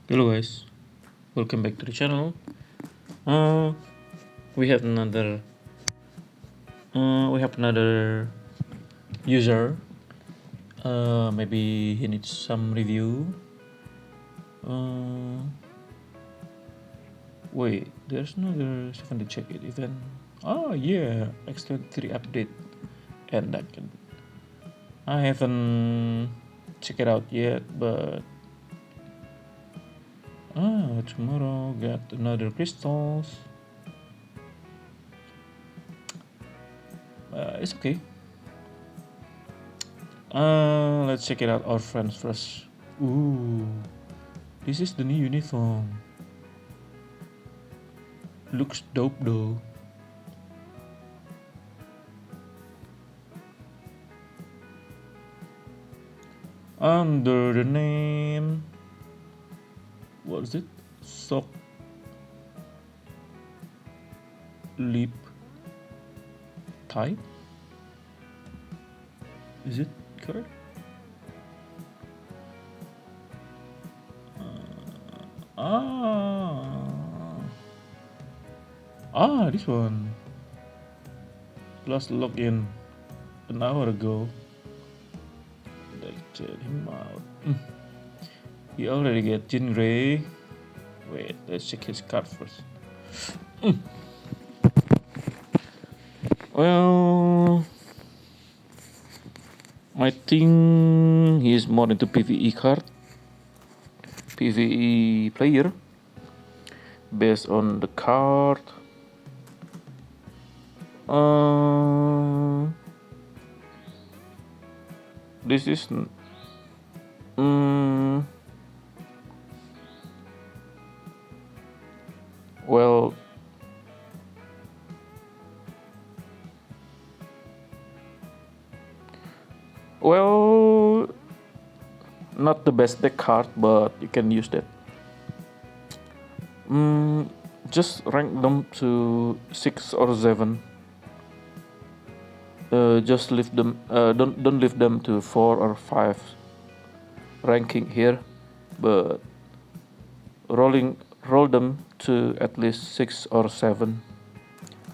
Hello guys, welcome back to the channel. Uh, we have another user. Maybe he needs some review. Uh, Wait, there's another 70 check it event. Oh yeah, X23 update, and that can. I haven't checked it out yet, but tomorrow got another crystals. It's okay. Let's check it out. Our friends first. Ooh, this is the new uniform. Looks dope though. Under the name, what is it? Sock Lip Type? Is it correct? This one. Plus login an hour ago. Let's check him out. He already get Jin Gray. Wait, let's check his card first. Well, I think he's more into PvE card. PvE player. Based on the card. This is well, not the best deck card, but you can use that. Just rank them to 6 or 7. Just leave them. Don't leave them to 4 or 5 ranking here, but roll them to at least 6 or 7.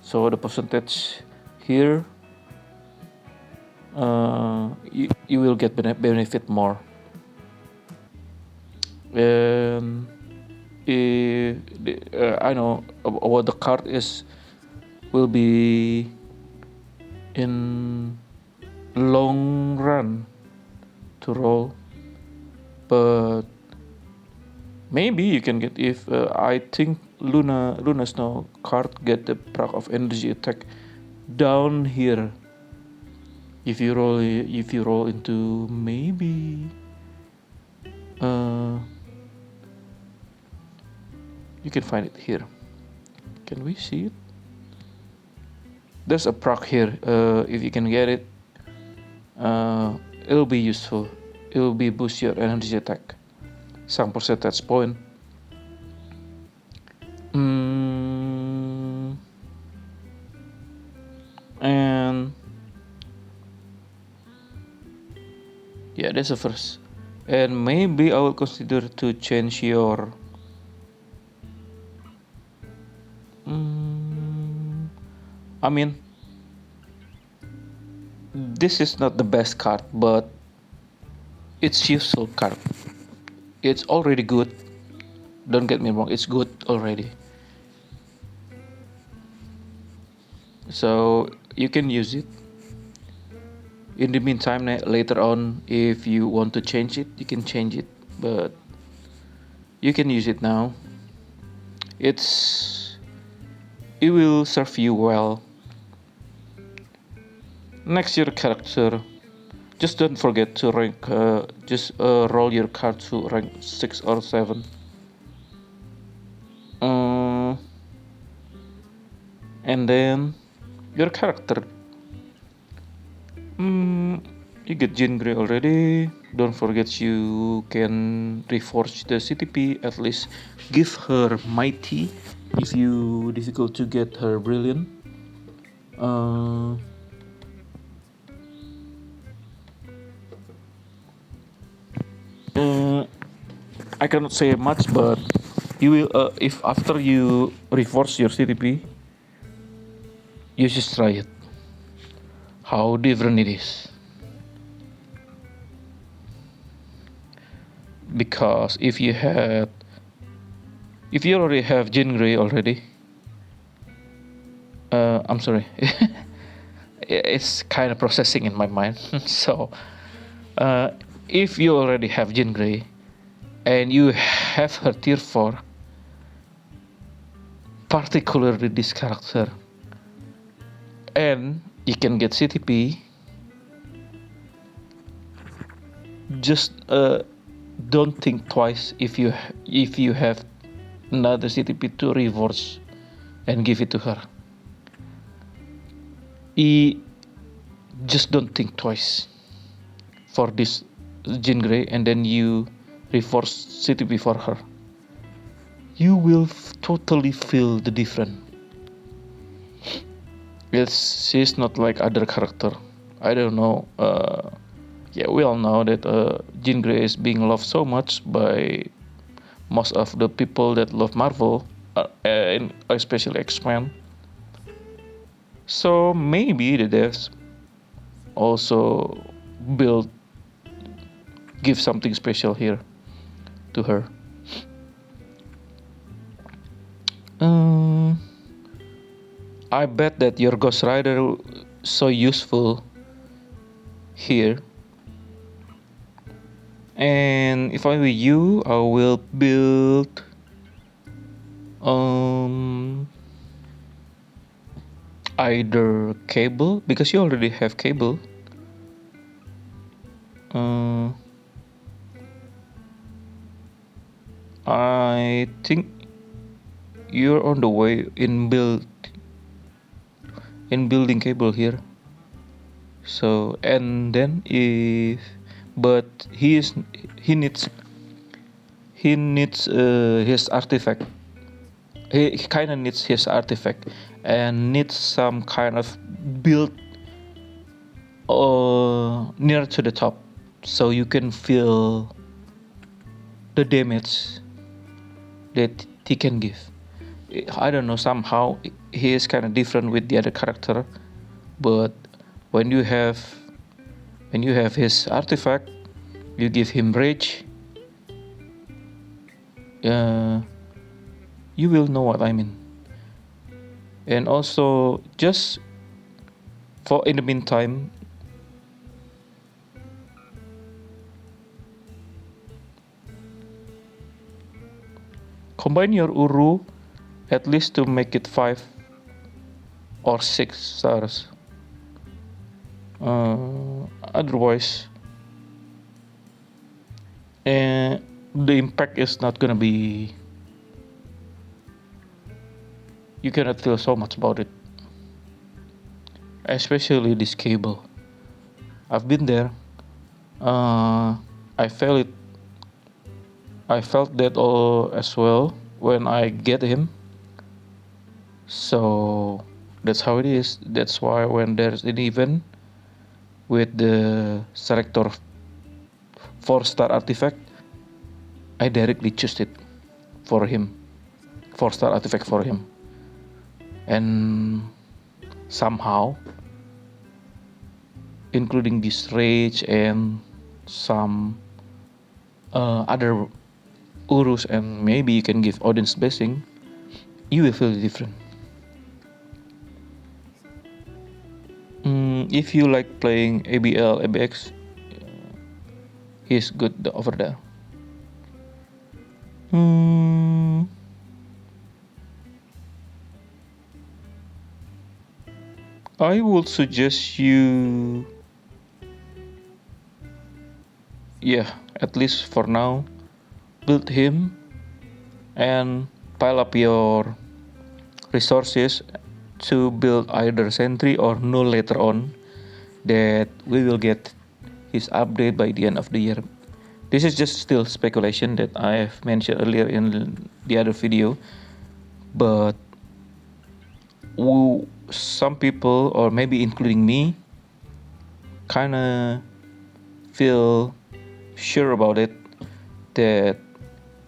So the percentage here, you will get benefit more. And I know what the card is will be in long run to roll, but maybe you can get if I think Luna Snow card get the proc of energy attack down here. If you roll into maybe you can find it here. Can we see it? There's a proc here. If you can get it, it'll be useful. It will be boost your energy attack some percentage point. And yeah, that's the first. And maybe I will consider to change your I mean, this is not the best card, but it's useful card. It's already good. Don't get me wrong, it's good already. So you can use it. In the meantime, later on, if you want to change it, you can change it. But you can use it now. It will serve you well. Next, your character. Just don't forget to rank. Roll your card to rank 6 or 7. And then your character. You get Jean Grey already. Don't forget you can reforge the CTP. At least give her mighty if you difficult to get her brilliant. I cannot say much, but you will if after you reinforce your CTP, you just try it. How different it is. Because if you already have Jean Grey already, I'm sorry, it's kind of processing in my mind. So, if you already have Jean Grey and you have her tier 4, particularly this character, and you can get CTP, just don't think twice if you have another CTP to reverse and give it to her. Just don't think twice for this Jean Grey, and then you reverse CTP for her. You will totally feel the difference. She's not like other character. I don't know. We all know that Jean Grey is being loved so much by most of the people that love Marvel, and especially X-Men. So maybe the devs also give something special here to her. I bet that your Ghost Rider so useful here. And if I were you, I will build either Cable, because you already have Cable. I think you're on the way in building Cable here. So, and then but he needs his artifact. He kind of needs his artifact and needs some kind of build near to the top, so you can feel the damage that he can give. I don't know, somehow he is kind of different with the other character, but when you have his artifact, you give him rage, you will know what I mean. And also, just for in the meantime, combine your Uru at least to make it 5 or 6 stars. Otherwise, the impact is not gonna be. You cannot feel so much about it, especially this Cable. I've been there. I felt that all as well when I get him. So that's how it is. That's why when there's an event with the Selector 4-star artifact, I directly choose it for him. 4-star artifact for him. And somehow, including this rage and some other Urus, and maybe you can give Odin's blessing, you will feel different. If you like playing ABL, ABX, he's good over there. I would suggest you, at least for now, build him and pile up your resources to build either Sentry or Null later on, that we will get his update by the end of the year. This is just still speculation that I have mentioned earlier in the other video, but some people, or maybe including me, kinda feel sure about it, that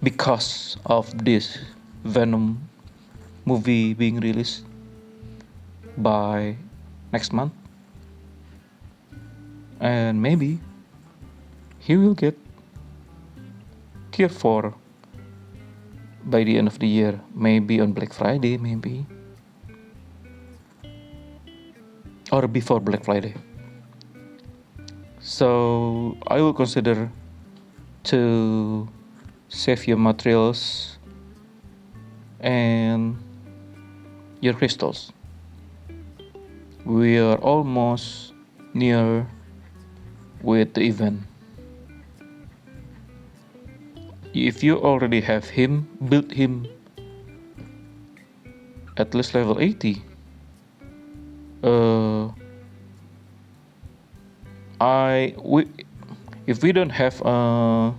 because of this Venom movie being released by next month, and maybe he will get Tier 4 by the end of the year, maybe on Black Friday, maybe, or before Black Friday. So I will consider to save your materials and your crystals. We are almost near with the event. If you already have him, build him at least level 80. If we don't have a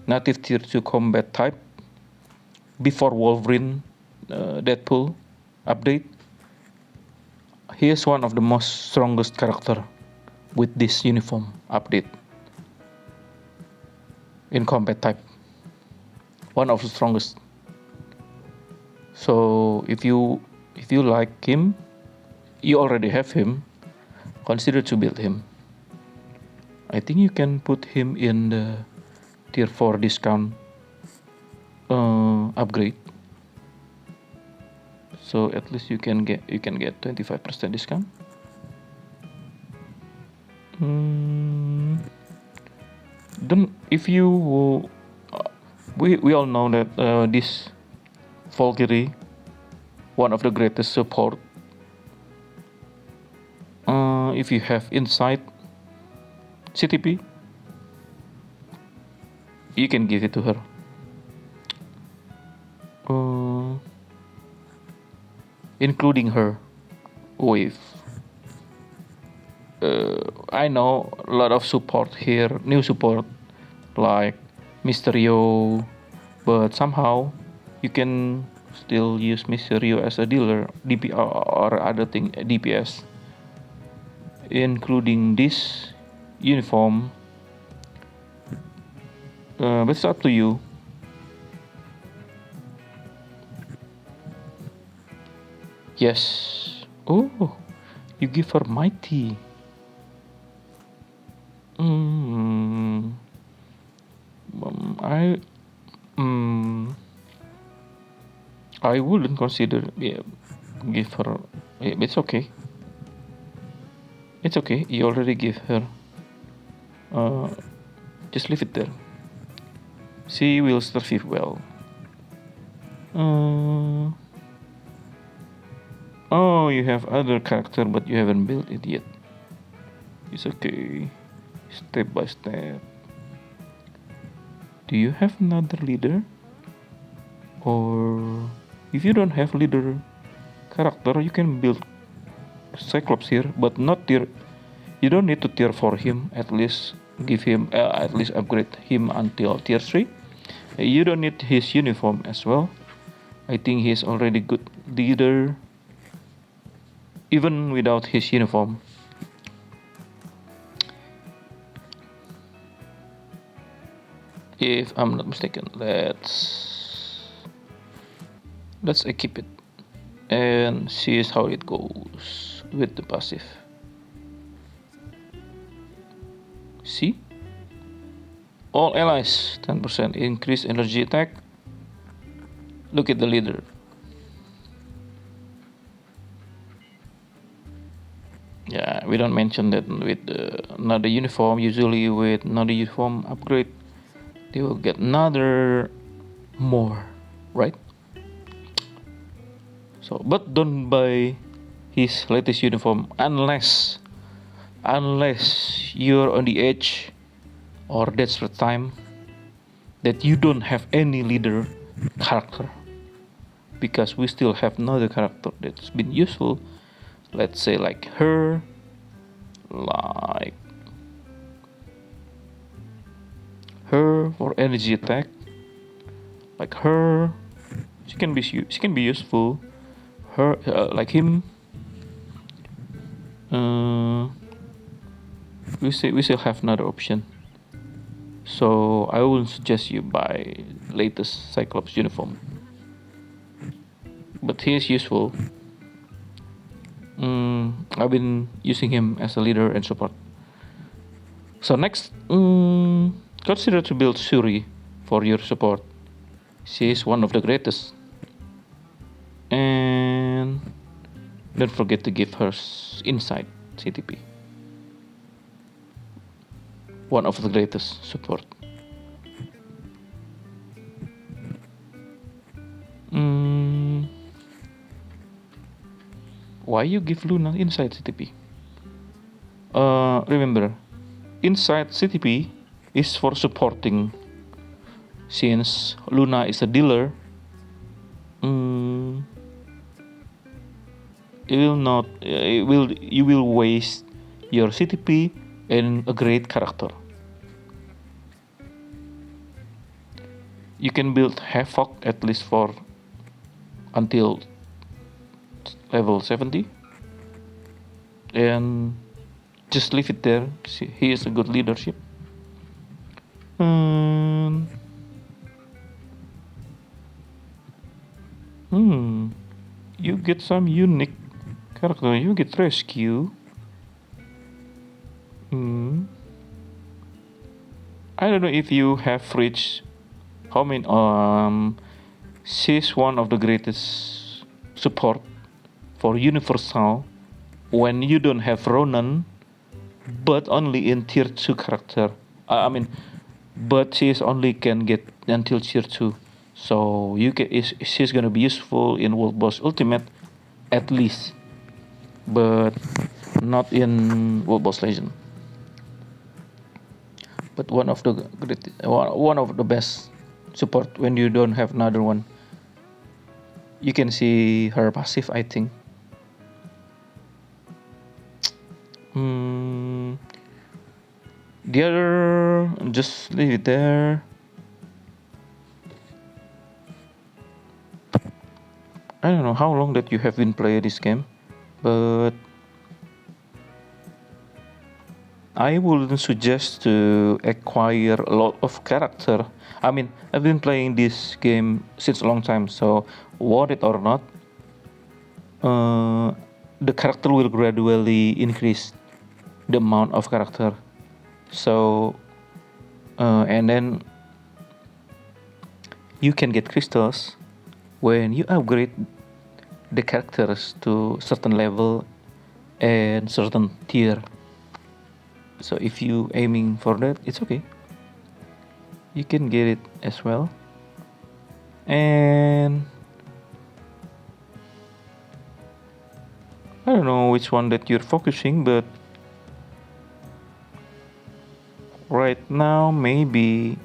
native tier 2 combat type before Wolverine Deadpool update, he is one of the most strongest character with this uniform update in combat type. One of the strongest. So if you like him, you already have him, consider to build him. I think you can put him in the tier 4 discount upgrade. So at least you can get 25% discount. Then if you we all know that this Valkyrie, one of the greatest support. If you have Insight CTP, you can give it to her. Including her wave. I know a lot of support here, new support like Mysterio, but somehow you can still use Mysterio as a dealer, DPR or other thing, DPS. Including this uniform, but it's up to you. Yes. Oh, you give her mighty. I wouldn't consider give her. It's okay. It's okay. You already give her. Just leave it there. She will survive well. Oh, you have other character, but you haven't built it yet. It's okay. Step by step. Do you have another leader? Or if you don't have leader character, you can build Cyclops here, but not tier. You don't need to tier 4 him. At least give him, at least upgrade him until tier 3. You don't need his uniform as well. I think he's already good leader, even without his uniform. If I'm not mistaken, let's equip it and see how it goes with the passive. See? All allies 10% increase energy attack. Look at the leader. Yeah, we don't mention that with another uniform. Usually with another uniform upgrade, they will get another more, right? So, but don't buy his latest uniform unless you're on the edge or desperate time that you don't have any leader character, because we still have another character that's been useful. Let's say like her, for energy attack, like her. She can be useful. Her, like him. We still have another option. So I will suggest you buy latest Cyclops uniform. But he is useful. I've been using him as a leader and support. So next, consider to build Shuri for your support. She is one of the greatest. And don't forget to give her Insight CTP. One of the greatest support. Why you give Luna Insight CTP? Remember, Insight CTP is for supporting. Since Luna is a dealer, you will waste your CTP and a great character. You can build Havoc at least for until level 70 and just leave it there. He is a good leadership. You get some unique character. You get rescue. I don't know if you have reached how many. She's one of the greatest support for Universal when you don't have Ronan, but only in tier 2 character. But she is only can get until tier 2. So she's gonna be useful in World Boss Ultimate at least, but not in World Boss Legend. But one of the best support when you don't have another one. You can see her passive, I think. The other, just leave it there. I don't know how long that you have been playing this game, but I wouldn't suggest to acquire a lot of character. I've been playing this game since a long time, so worth it or not, the character will gradually increase the amount of character. So, and then you can get crystals when you upgrade the characters to certain level and certain tier. So if you aiming for that, it's okay. You can get it as well. And I don't know which one that you're focusing, but right now maybe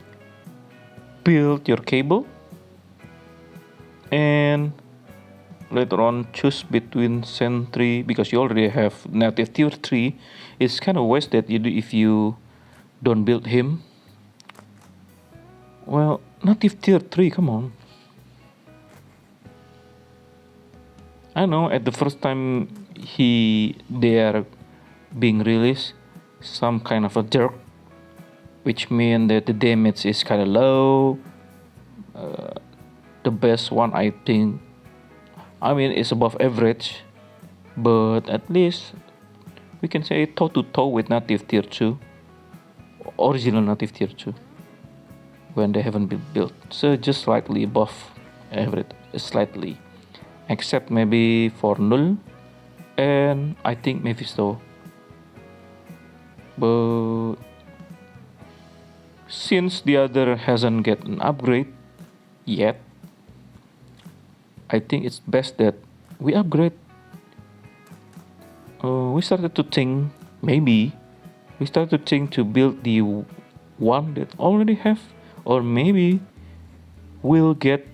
build your cable and later on choose between Sentry, because you already have native tier 3. It's kind of wasted if you don't build him. Well, native tier 3, come on. I know at the first time they are being released, some kind of a jerk, which means that the damage is kind of low. The best one, I think, is above average, but at least we can say toe to toe with native tier 2, original native tier 2, when they haven't been built. So just slightly above average, slightly, except maybe for Null and I think Mephisto. But since the other hasn't get an upgrade yet, I think it's best that we upgrade. We started to think to build the one that already have, or maybe we'll get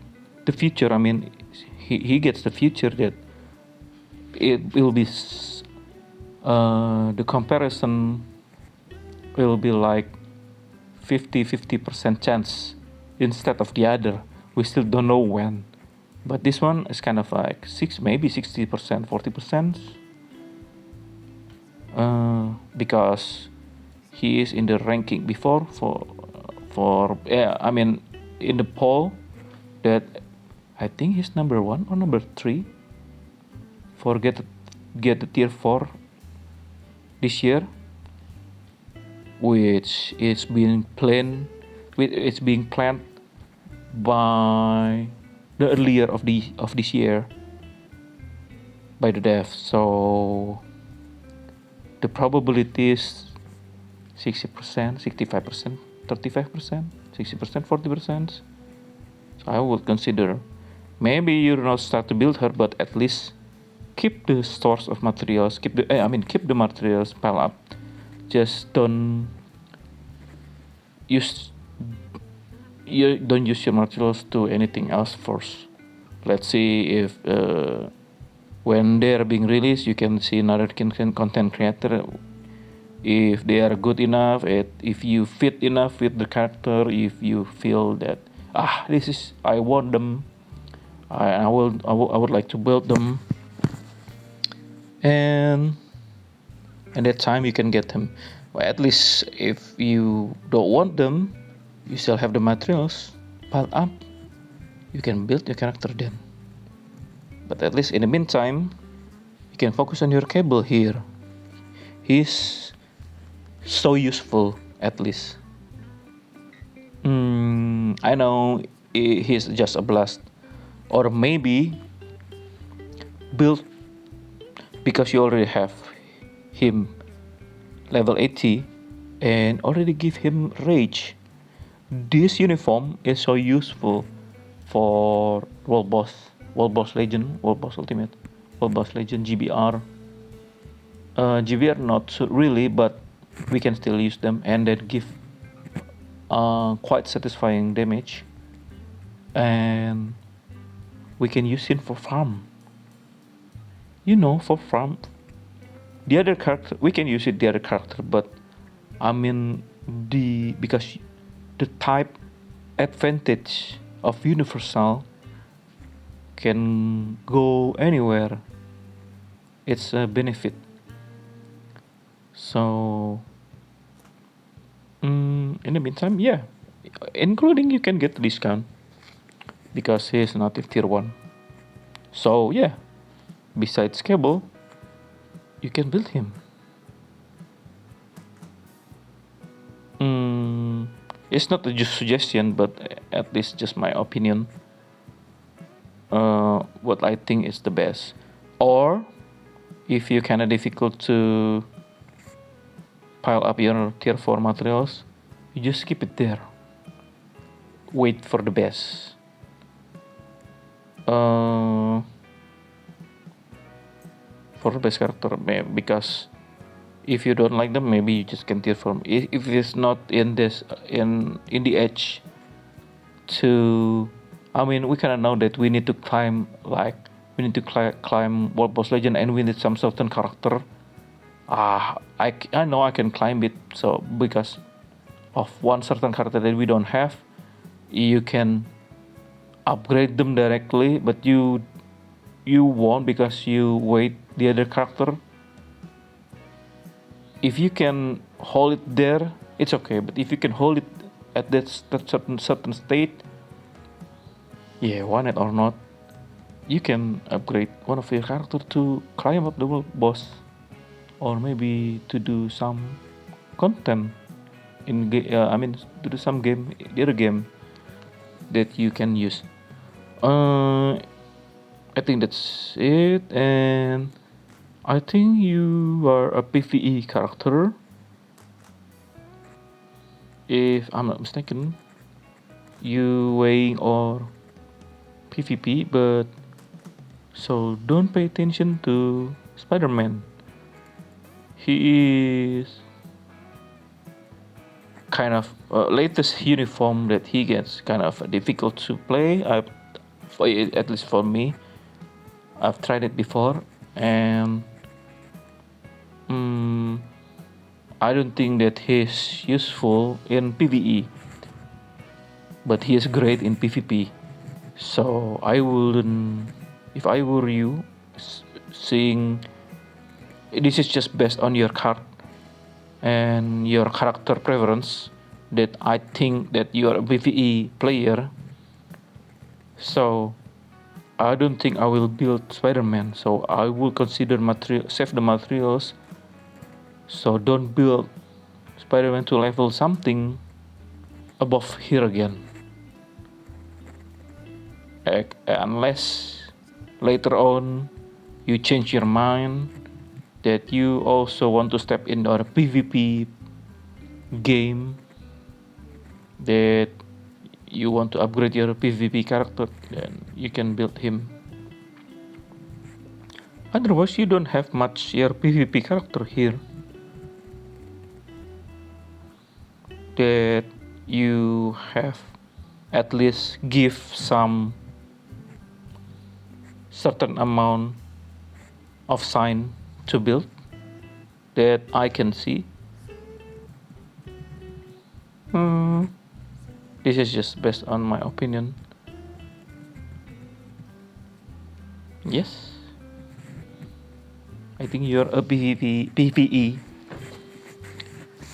the future. He gets the future that it will be the comparison will be like 50% chance instead of the other. We still don't know when, but this one is kind of like maybe 60%, 40%, because he is in the ranking before for in the poll that I think he's number 1 or number 3 for get the tier 4 this year, which is being planned by the earlier of this year by the dev. So the probability is 60%, 65%, 35%, 60%, 40%. So I would consider maybe you do not start to build her, but at least keep the source of materials, keep the materials pile up. Just don't use your materials to anything else first. Let's see if when they are being released, you can see another content creator if they are good enough, if you fit enough with the character, if you feel that I want them, I would like to build them, and at that time you can get them. Well, at least if you don't want them, you still have the materials piled up, you can build your character then. But at least in the meantime, you can focus on your Cable here. He's so useful, at least. I know he's just a blast, or maybe build because you already have him level 80 and already give him rage. This uniform is so useful for World Boss Legend, World Boss Ultimate, World Boss Legend, GBR. GBR not so really, but we can still use them and then give quite satisfying damage, and we can use him for farm. For farm. The other character we can use it the other character, but because the type advantage of Universal can go anywhere. It's a benefit. So in the meantime, yeah, including you can get the discount because he is native tier 1. So yeah, besides Cable, you can build him. It's not a just suggestion, but at least just my opinion. What I think is the best. Or if you kinda difficult to pile up your tier 4 materials, you just keep it there. Wait for the best. For the best character, because if you don't like them, maybe you just can tier from. If it's not in the edge to, we kinda know that we need to climb World Boss Legend, and we need some certain character. I know I can climb it. So because of one certain character that we don't have, you can upgrade them directly, but you won't because you wait the other character. If you can hold it there, it's okay. But if you can hold it at that certain state, yeah, want it or not, you can upgrade one of your character to climb up the world boss, or maybe to do some content in to do some game, the other game that you can use. I think that's it, and I think you are a PvE character, if I'm not mistaken. You weighing or PvP, but so don't pay attention to Spider-Man. He is kind of latest uniform that he gets kind of difficult to play. At least for me, I've tried it before, and I don't think that he's useful in PvE, but he is great in PvP. So I wouldn't, if I were you, seeing this is just based on your card and your character preference. that I think that you are a PvE player, so I don't think I will build Spider-Man. So I will consider save the materials. So don't build Spider-Man to level something above here again. Unless later on you change your mind that you also want to step into a PvP game, that you want to upgrade your PvP character, then you can build him. Otherwise, you don't have much your PvP character here that you have at least give some certain amount of sign to build that I can see. This is just based on my opinion. Yes, I think you're a PvE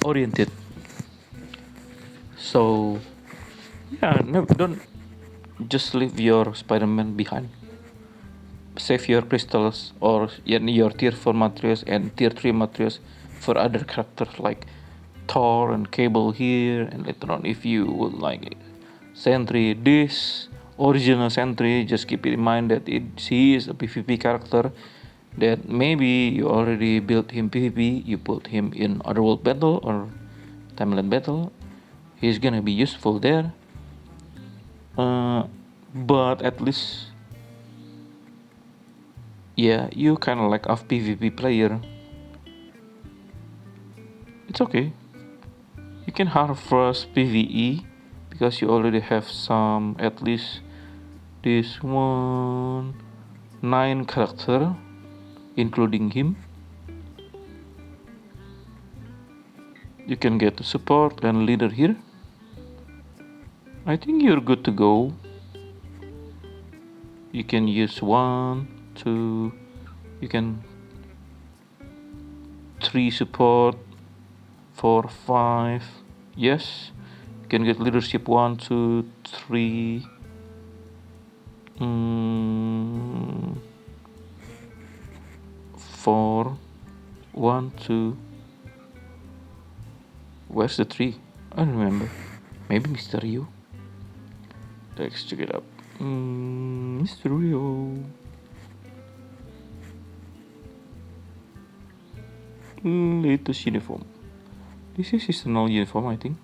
oriented. So yeah, no, don't just leave your Spider-Man behind. Save your crystals or your tier 4 materials and tier 3 materials for other characters like Thor and Cable here, and later on if you would like Sentry, this original Sentry, just keep in mind that he is a PvP character, that maybe you already built him PvP, you put him in Otherworld battle or Timeline battle, he's gonna be useful there. But at least, yeah, you kind of like a PvP player. It's okay. You can harvest PvE because you already have some, at least this 9 character, including him. You can get support and leader here. I think you're good to go. You can use 1, 2, you can 3 support, 4, 5. Yes, you can get leadership 1, 2, 3. 4, 1, 2. Where's the 3? I don't remember. Maybe Mysterio. Let's check it out. Mysterio. Latest uniform. This is his normal uniform, I think.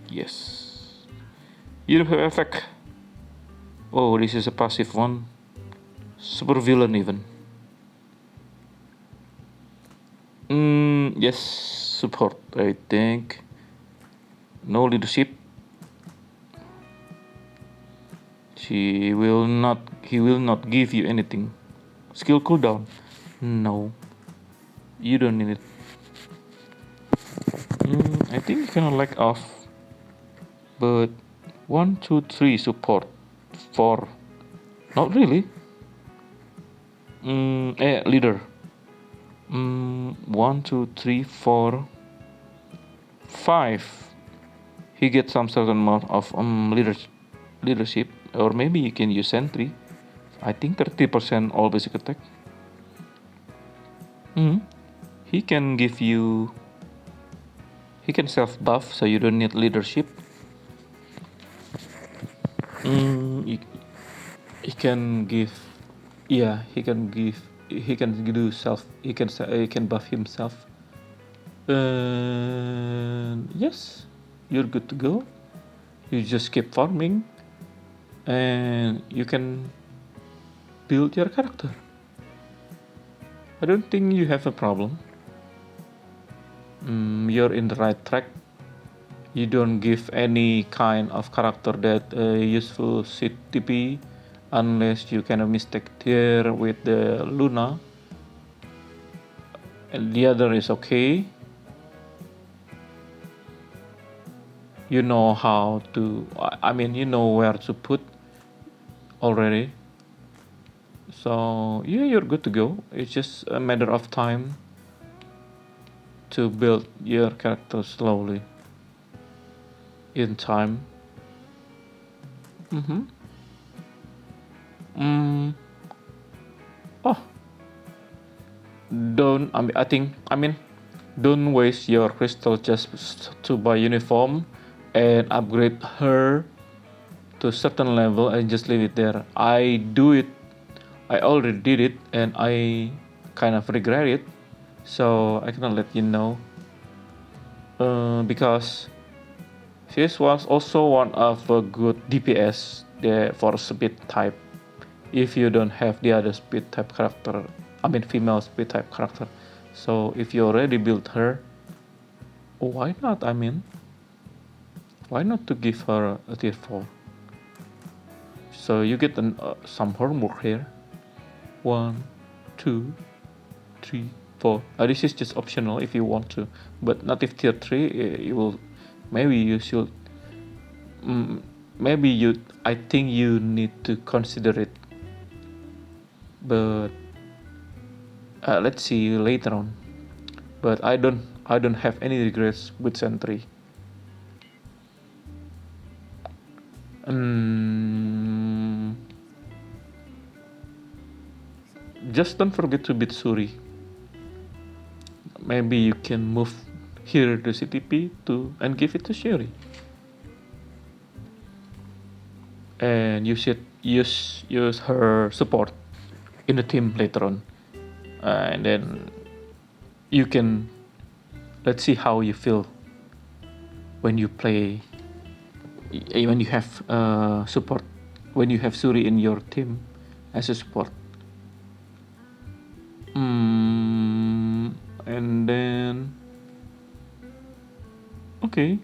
Yes. Uniform effect. Oh, this is a passive one. Super villain even. Yes, support, I think. No leadership. He will not give you anything. Skill cooldown. No. You don't need it. I think you can like off. But 1, 2, 3 support. 4. Not really. Leader. 1, 2, 3, 4, 5. He gets some certain amount of leadership, or maybe you can use Sentry. I think 30% all basic attack. He can give you. He can self buff, so you don't need leadership. He can give. Yeah, he can give. He can do self. He can buff himself. Yes, you're good to go. You just keep farming, and you can build your character. I don't think you have a problem. You're in the right track. You don't give any kind of character that useful CTP unless you kind of mistake there with the Luna, and the other is okay. You know how to, I mean, you know where to put already. So yeah, you're good to go. It's just a matter of time to build your character slowly. in time. Mm-hmm. Mm. Oh, don't. I mean, don't waste your crystal just to buy uniform and upgrade her to a certain level and just leave it there. I do it. I already did it, and I kind of regret it. So I cannot let you know. Because she was also one of a good DPS there for speed type. If you don't have the other speed type character, I mean female speed type character. So if you already built her, why not? I mean, why not to give her a tier 4? So you get some homework here. 1, 2, 3, 4. This is just optional if you want to, but native tier 3, you will. Maybe you should. Maybe you. I think you need to consider it. But let's see later on. But I don't have any regrets with Sentry. Just don't forget to beat Suri. Maybe you can move here to CTP and give it to Shuri. And you should use her support in the team later on. And then you can, let's see how you feel when you play, when you have support, when you have Suri in your team as a support. And then okay,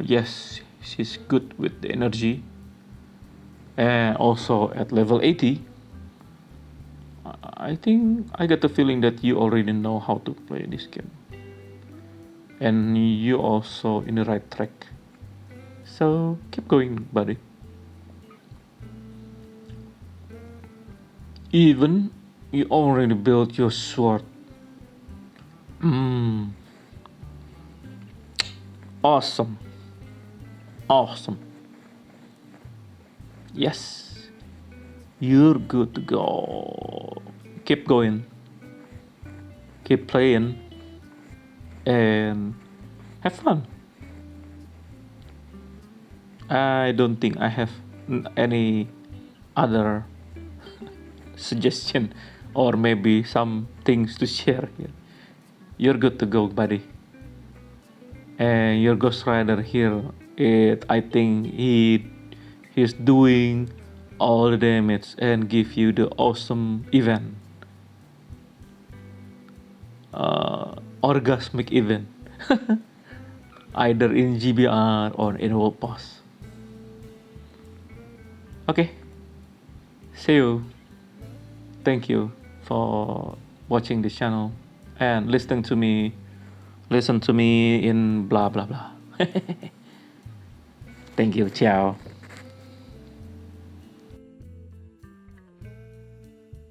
yes, she's good with the energy, and also at level 80. I think I get the feeling that you already know how to play this game, and you also in the right track. So keep going, buddy. Even you already built your sword. Awesome. Awesome. Yes. You're good to go. Keep going. Keep playing. And have fun. I don't think I have any other suggestion or maybe some things to share here. You're good to go, buddy. And your Ghost Rider here, I think he's doing all the damage and give you the awesome event, orgasmic event, either in GBR or in World Pass. Okay, see you. Thank you for watching this channel and listening to me. Listen to me in blah blah blah. Thank you. Ciao.